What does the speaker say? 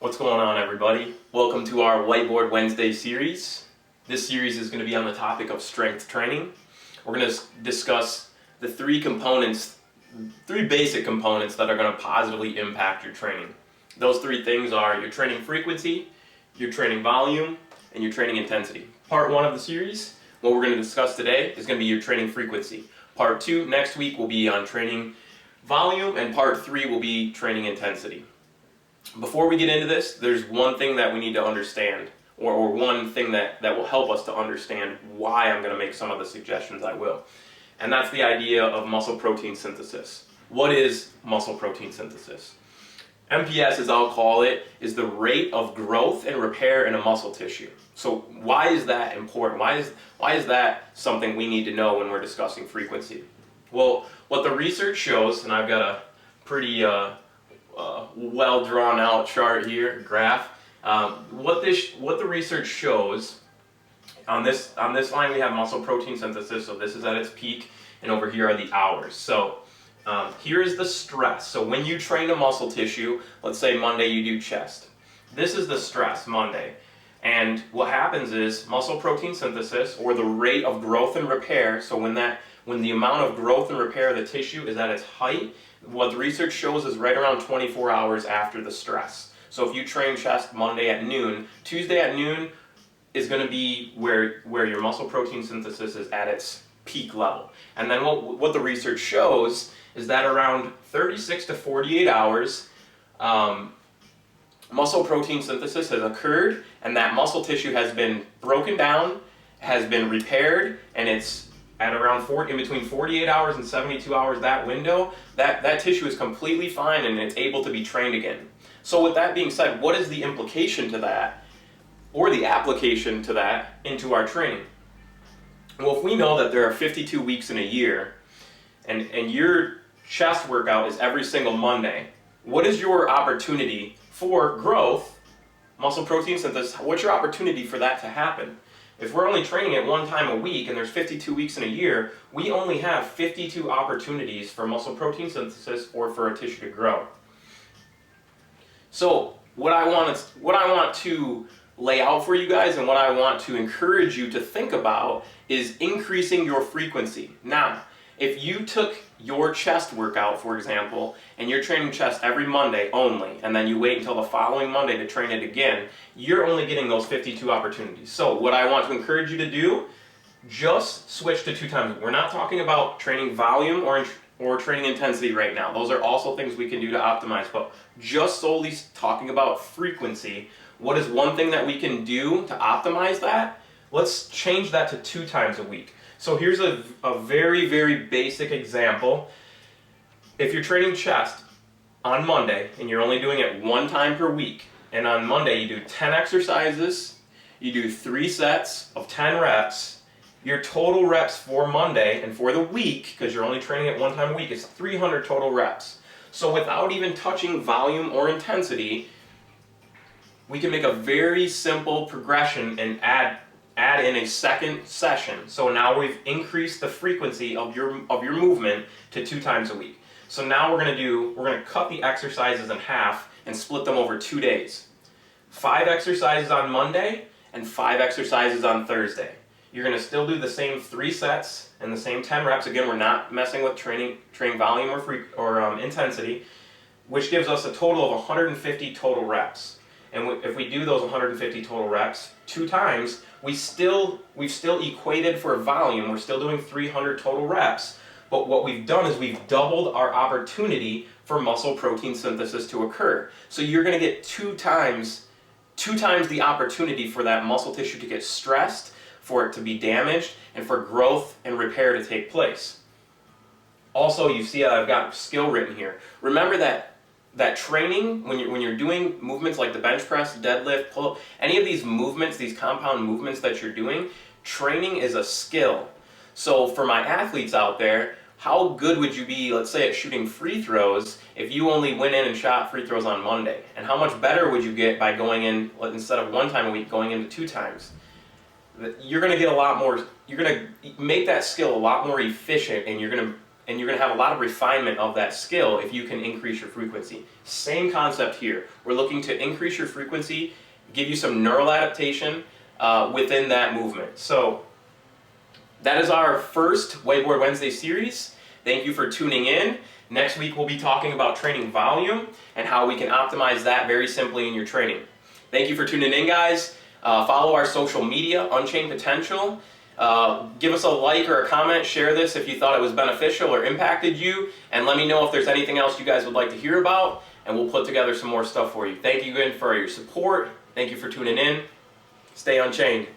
What's going on, everybody? Welcome to our Whiteboard Wednesday series. This series is going to be on the topic of strength training. We're going to discuss the three basic components that are going to positively impact your training. Those three things are your training frequency, your training volume, and your training intensity. Part one of the series, what we're going to discuss today, is going to be your training frequency. Part two next week will be on training volume, and part three will be training intensity. Before we get into this, there's one thing that we need to understand, or one thing that will help us to understand why I'm going to make some of the suggestions I will. And that's the idea of muscle protein synthesis. What is muscle protein synthesis? MPS, as I'll call it, is the rate of growth and repair in a muscle tissue. So why is that important? Why is that something we need to know when we're discussing frequency? Well, what the research shows, and I've got a pretty well drawn out chart here, graph. What the research shows on this line we have muscle protein synthesis, so this is at its peak, and over here are the hours. So here is the stress. So when you train a muscle tissue, let's say Monday you do chest. This is the stress Monday. And what happens is muscle protein synthesis, or the rate of growth and repair, so when the amount of growth and repair of the tissue is at its height, what the research shows is right around 24 hours after the stress. So if you train chest Monday at noon, Tuesday at noon is going to be where your muscle protein synthesis is at its peak level. And then what the research shows is that around 36 to 48 hours, muscle protein synthesis has occurred, and that muscle tissue has been broken down, has been repaired, and it's at around in between 48 hours and 72 hours, that window, that tissue is completely fine and it's able to be trained again. So with that being said, what is the implication to that, or the application to that into our training? Well, if we know that there are 52 weeks in a year, and your chest workout is every single Monday, what is your opportunity for growth, muscle protein synthesis? What's your opportunity for that to happen? If we're only training it one time a week and there's 52 weeks in a year, we only have 52 opportunities for muscle protein synthesis or for a tissue to grow. So what I want to lay out for you guys, and what I want to encourage you to think about, is increasing your frequency. Now, if you took your chest workout, for example, and you're training chest every Monday only, and then you wait until the following Monday to train it again, you're only getting those 52 opportunities. So what I want to encourage you to do, just switch to 2 times. We're not talking about training volume or training intensity right now. Those are also things we can do to optimize, but just solely talking about frequency, what is one thing that we can do to optimize that? Let's change that to 2 times a week. So here's a very, very basic example. If you're training chest on Monday and you're only doing it 1 time per week, and on Monday you do 10 exercises, you do 3 sets of 10 reps, your total reps for Monday and for the week, because you're only training it 1 time a week, is 300 total reps. So without even touching volume or intensity, we can make a very simple progression and add in a second session. So now we've increased the frequency of your movement to 2 times a week. So now we're going to cut the exercises in half and split them over 2 days. 5 exercises on Monday and 5 exercises on Thursday. You're going to still do the same 3 sets and the same 10 reps. Again, we're not messing with training volume or intensity, which gives us a total of 150 total reps. And if we do those 150 total reps 2 times, we've still equated for volume. We're still doing 300 total reps, but what we've done is we've doubled our opportunity for muscle protein synthesis to occur. So you're going to get 2 times the opportunity for that muscle tissue to get stressed, for it to be damaged, and for growth and repair to take place. Also, you see I've got skill written here. Remember that training, when you're doing movements like the bench press, deadlift, pull-up, any of these movements, these compound movements that you're doing, training is a skill. So for my athletes out there, how good would you be, let's say, at shooting free throws if you only went in and shot free throws on Monday? And how much better would you get by going in, instead of 1 time a week, going into 2 times? You're going to get a lot more, you're going to make that skill a lot more efficient, and you're going to and you're going to have a lot of refinement of that skill if you can increase your frequency. Same concept here. We're looking to increase your frequency, give you some neural adaptation within that movement. So that is our first Whiteboard Wednesday series. Thank you for tuning in. Next week we'll be talking about training volume and how we can optimize that very simply in your training. Thank you for tuning in, guys. Follow our social media, Unchained Potential. Give us a like or a comment, share this if you thought it was beneficial or impacted you, and let me know if there's anything else you guys would like to hear about, and we'll put together some more stuff for you. Thank you again for your support. Thank you for tuning in. Stay unchained.